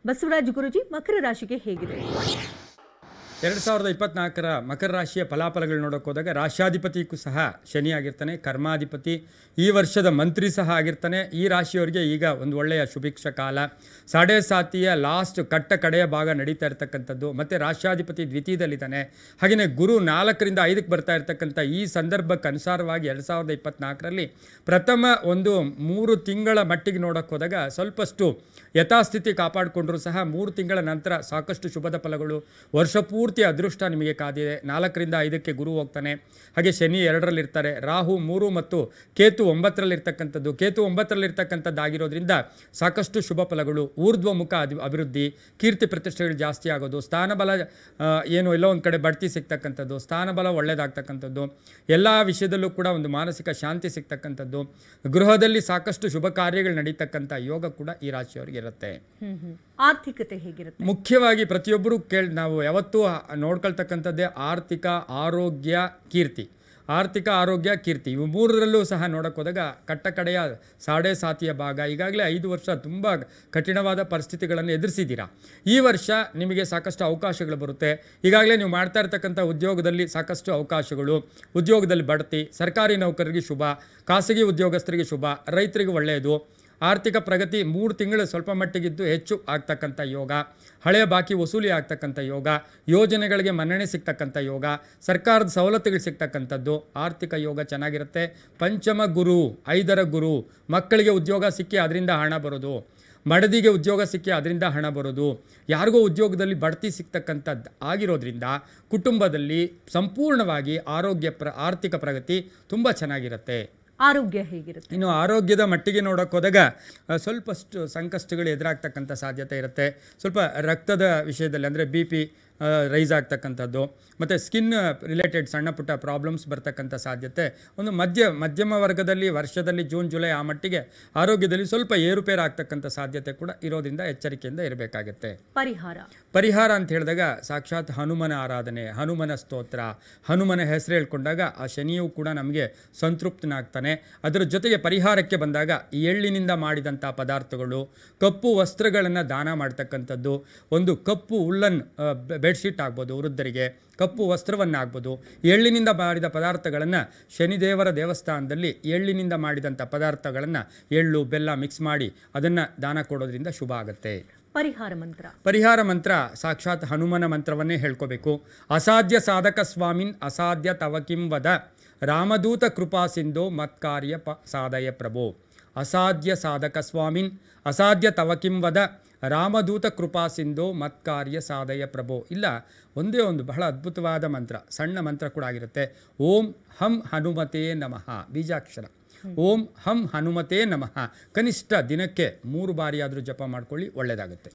ಬಸವರಾಜ್ ಗುರುಜಿ, ಮಕರ ರಾಶಿಗೆ ಹೇಗಿದೆ? 2024ರ ಮಕರ ರಾಶಿಯ ಫಲಾಫಲಗಳು ನೋಡೋಕೆ ಹೋದಾಗ ರಾಶ್ಯಾಧಿಪತಿಗೂ ಸಹ ಶನಿ ಆಗಿರ್ತಾನೆ, ಕರ್ಮಾಧಿಪತಿ, ಈ ವರ್ಷದ ಮಂತ್ರಿ ಸಹ ಆಗಿರ್ತಾನೆ. ಈ ರಾಶಿಯವರಿಗೆ ಈಗ ಒಂದು ಒಳ್ಳೆಯ ಶುಭಿಕ್ಷ ಕಾಲ. ಸಾಡೆ ಸಾತಿಯ ಲಾಸ್ಟ್ ಕಡೆಯ ಭಾಗ ನಡೀತಾ ಇರ್ತಕ್ಕಂಥದ್ದು. ಮತ್ತು ರಾಶ್ಯಾಧಿಪತಿ ದ್ವಿತೀಯದಲ್ಲಿದ್ದಾನೆ. ಹಾಗೆಯೇ ಗುರು 4ರಿಂದ 5ಕ್ಕೆ ಬರ್ತಾ ಇರ್ತಕ್ಕಂಥ ಈ ಸಂದರ್ಭಕ್ಕೆ ಅನುಸಾರವಾಗಿ 2024ರಲ್ಲಿ ಪ್ರಥಮ ಒಂದು 3 ತಿಂಗಳ ಮಟ್ಟಿಗೆ ನೋಡೋಕೆ ಹೋದಾಗ ಸ್ವಲ್ಪಷ್ಟು ಯಥಾಸ್ಥಿತಿ ಕಾಪಾಡಿಕೊಂಡ್ರೂ ಸಹ 3 ತಿಂಗಳ ನಂತರ ಸಾಕಷ್ಟು ಶುಭದ ಫಲಗಳು, ವರ್ಷ ಪೂರ್ತಿ ಅದೃಷ್ಟ ನಿಮಗೆ ಕಾದಿದೆ. 4ರಿಂದ 5ಕ್ಕೆ ಗುರು ಹೋಗ್ತಾನೆ. ಹಾಗೆ ಶನಿ 2ರಲ್ಲಿರ್ತಾರೆ, ರಾಹು 3 ಮತ್ತು ಕೇತು 9ರಲ್ಲಿರ್ತಕ್ಕಂಥದ್ದು. ಕೇತು 9ರಲ್ಲಿರ್ತಕ್ಕಂಥದ್ದಾಗಿರೋದ್ರಿಂದ ಸಾಕಷ್ಟು ಶುಭ ಫಲಗಳು, ಊರ್ಧ್ವಮುಖ ಅಭಿವೃದ್ಧಿ, ಕೀರ್ತಿ ಪ್ರತಿಷ್ಠೆಗಳು ಜಾಸ್ತಿ ಆಗೋದು, ಸ್ಥಾನಬಲ ಏನು ಎಲ್ಲೋ ಒಂದು ಕಡೆ ಬಡ್ತಿ ಸಿಗ್ತಕ್ಕಂಥದ್ದು, ಸ್ಥಾನಬಲ ಒಳ್ಳೆಯದಾಗ್ತಕ್ಕಂಥದ್ದು, ಎಲ್ಲ ವಿಷಯದಲ್ಲೂ ಕೂಡ ಒಂದು ಮಾನಸಿಕ ಶಾಂತಿ ಸಿಗ್ತಕ್ಕಂಥದ್ದು, ಗೃಹದಲ್ಲಿ ಸಾಕಷ್ಟು ಶುಭ ಕಾರ್ಯಗಳು ನಡೀತಕ್ಕಂಥ ಯೋಗ ಕೂಡ ಈ ರಾಶಿಯವರಿಗೆ ಇರುತ್ತೆ. ಆರ್ಥಿಕತೆ ಹೇಗಿರುತ್ತೆ? ಮುಖ್ಯವಾಗಿ ಪ್ರತಿಯೊಬ್ಬರು ನಾವು ಯಾವತ್ತೂ ನೋಡ್ಕೊಳ್ತಕ್ಕಂಥದ್ದೇ ಆರ್ಥಿಕ, ಆರೋಗ್ಯ, ಕೀರ್ತಿ. ಆರ್ಥಿಕ, ಆರೋಗ್ಯ, ಕೀರ್ತಿ ಇವು 3ರಲ್ಲೂ ಸಹ ನೋಡೋಕೆ ಹೋದಾಗ ಕಡೆಯ ಸಾಡೆ ಸಾತಿಯ ಭಾಗ. ಈಗಾಗಲೇ 5 ವರ್ಷ ತುಂಬ ಕಠಿಣವಾದ ಪರಿಸ್ಥಿತಿಗಳನ್ನು ಎದುರಿಸಿದ್ದೀರಾ. ಈ ವರ್ಷ ನಿಮಗೆ ಸಾಕಷ್ಟು ಅವಕಾಶಗಳು ಬರುತ್ತೆ. ಈಗಾಗಲೇ ನೀವು ಮಾಡ್ತಾ ಇರ್ತಕ್ಕಂಥ ಉದ್ಯೋಗದಲ್ಲಿ ಸಾಕಷ್ಟು ಅವಕಾಶಗಳು, ಉದ್ಯೋಗದಲ್ಲಿ ಬಡ್ತಿ, ಸರ್ಕಾರಿ ನೌಕರರಿಗೆ ಶುಭ, ಖಾಸಗಿ ಉದ್ಯೋಗಸ್ಥರಿಗೆ ಶುಭ, ರೈತರಿಗೆ ಒಳ್ಳೆಯದು. ಆರ್ಥಿಕ ಪ್ರಗತಿ 3 ತಿಂಗಳು ಸ್ವಲ್ಪ ಮಟ್ಟಿಗಿದ್ದು ಹೆಚ್ಚು ಆಗ್ತಕ್ಕಂಥ ಯೋಗ, ಹಳೆಯ ಬಾಕಿ ವಸೂಲಿ ಆಗ್ತಕ್ಕಂಥ ಯೋಗ, ಯೋಜನೆಗಳಿಗೆ ಮನ್ನಣೆ ಸಿಗ್ತಕ್ಕಂಥ ಯೋಗ, ಸರ್ಕಾರದ ಸವಲತ್ತುಗಳು ಸಿಗ್ತಕ್ಕಂಥದ್ದು, ಆರ್ಥಿಕ ಯೋಗ ಚೆನ್ನಾಗಿರುತ್ತೆ. ಪಂಚಮ ಗುರು, 5ರ ಗುರು, ಮಕ್ಕಳಿಗೆ ಉದ್ಯೋಗ ಸಿಕ್ಕಿ ಅದರಿಂದ ಹಣ ಬರೋದು, ಮಡದಿಗೆ ಉದ್ಯೋಗ ಸಿಕ್ಕಿ ಅದರಿಂದ ಹಣ ಬರೋದು, ಯಾರಿಗೋ ಉದ್ಯೋಗದಲ್ಲಿ ಬಡ್ತಿ ಸಿಗ್ತಕ್ಕಂಥದ್ದು ಆಗಿರೋದ್ರಿಂದ ಕುಟುಂಬದಲ್ಲಿ ಸಂಪೂರ್ಣವಾಗಿ ಆರ್ಥಿಕ ಪ್ರಗತಿ ತುಂಬ ಚೆನ್ನಾಗಿರುತ್ತೆ. ಆರೋಗ್ಯ ಹೇಗಿರುತ್ತೆ? ಇನ್ನು ಆರೋಗ್ಯದ ಮಟ್ಟಿಗೆ ನೋಡೋಕೆ ಹೋದಾಗ ಸ್ವಲ್ಪಷ್ಟು ಸಂಕಷ್ಟಗಳು ಎದುರಾಗ್ತಕ್ಕಂಥ ಸಾಧ್ಯತೆ ಇರುತ್ತೆ. ಸ್ವಲ್ಪ ರಕ್ತದ ವಿಷಯದಲ್ಲಿ ಅಂದರೆ BP ರೈಸ್ ಆಗ್ತಕ್ಕಂಥದ್ದು, ಮತ್ತು ಸ್ಕಿನ್ ರಿಲೇಟೆಡ್ ಸಣ್ಣ ಪುಟ್ಟ ಪ್ರಾಬ್ಲಮ್ಸ್ ಬರ್ತಕ್ಕಂಥ ಸಾಧ್ಯತೆ. ಒಂದು ಮಧ್ಯಮ ವರ್ಗದಲ್ಲಿ ವರ್ಷದಲ್ಲಿ ಜೂನ್ ಜುಲೈ ಆ ಮಟ್ಟಿಗೆ ಆರೋಗ್ಯದಲ್ಲಿ ಸ್ವಲ್ಪ ಏರುಪೇರು ಆಗ್ತಕ್ಕಂಥ ಸಾಧ್ಯತೆ ಕೂಡ ಇರೋದ್ರಿಂದ ಎಚ್ಚರಿಕೆಯಿಂದ ಇರಬೇಕಾಗತ್ತೆ. ಪರಿಹಾರ ಅಂತ ಹೇಳಿದಾಗ ಸಾಕ್ಷಾತ್ ಹನುಮನ ಆರಾಧನೆ, ಹನುಮನ ಸ್ತೋತ್ರ, ಹನುಮನ ಹೆಸರು ಹೇಳ್ಕೊಂಡಾಗ ಆ ಶನಿಯೂ ಕೂಡ ನಮಗೆ ಸಂತೃಪ್ತನಾಗ್ತಾನೆ. ಅದರ ಜೊತೆಗೆ ಪರಿಹಾರಕ್ಕೆ ಬಂದಾಗ ಎಳ್ಳಿನಿಂದ ಮಾಡಿದಂಥ ಪದಾರ್ಥಗಳು, ಕಪ್ಪು ವಸ್ತ್ರಗಳನ್ನು ದಾನ ಮಾಡ್ತಕ್ಕಂಥದ್ದು, ಒಂದು ಕಪ್ಪು ಉಲ್ಲನ್ ಬೆಡ್ಶೀಟ್ ಆಗ್ಬೋದು, ವೃದ್ಧರಿಗೆ ಕಪ್ಪು ವಸ್ತ್ರವನ್ನು ಆಗ್ಬೋದು, ಎಳ್ಳಿನಿಂದ ಮಾಡಿದ ಪದಾರ್ಥಗಳನ್ನು ಶನಿದೇವರ ದೇವಸ್ಥಾನದಲ್ಲಿ ಎಳ್ಳಿನಿಂದ ಮಾಡಿದಂಥ ಪದಾರ್ಥಗಳನ್ನು ಎಳ್ಳು ಬೆಲ್ಲ ಮಿಕ್ಸ್ ಮಾಡಿ ಅದನ್ನು ದಾನ ಕೊಡೋದ್ರಿಂದ ಶುಭ ಆಗುತ್ತೆ. ಪರಿಹಾರ ಮಂತ್ರ ಸಾಕ್ಷಾತ್ ಹನುಮನ ಮಂತ್ರವನ್ನೇ ಹೇಳ್ಕೋಬೇಕು. ಅಸಾಧ್ಯ ಸಾಧಕ ಸ್ವಾಮಿನ್ ಅಸಾಧ್ಯ ತವಕಿಂ ವದ, ರಾಮದೂತ ಕೃಪಾ ಸಿಂಧೋ ಮತ್ಕಾರ್ಯ ಸಾಧಯ ಪ್ರಭೋ. ಅಸಾಧ್ಯ ಸಾಧಕ ಸ್ವಾಮಿನ್ ಅಸಾಧ್ಯ ತವಕಿಂ ವದ, ರಾಮದೂತ ಕೃಪಾ ಸಿಂಧೋ ಮತ್ಕಾರ್ಯ ಸಾಧಯ ಪ್ರಭೋ. ಇಲ್ಲ, ಒಂದೇ ಒಂದು ಬಹಳ ಅದ್ಭುತವಾದ ಮಂತ್ರ, ಸಣ್ಣ ಮಂತ್ರ ಕೂಡ ಆಗಿರುತ್ತೆ. ಓಂ ಹಂ ಹನುಮತೇ ನಮಃ, ಬೀಜಾಕ್ಷರ. ಓಂ ಹಂ ಹನುಮತೇ ನಮಃ ಕನಿಷ್ಠ ದಿನಕ್ಕೆ 3 ಬಾರಿ ಆದರೂ ಜಪ ಮಾಡ್ಕೊಳ್ಳಿ, ಒಳ್ಳೆಯದಾಗುತ್ತೆ.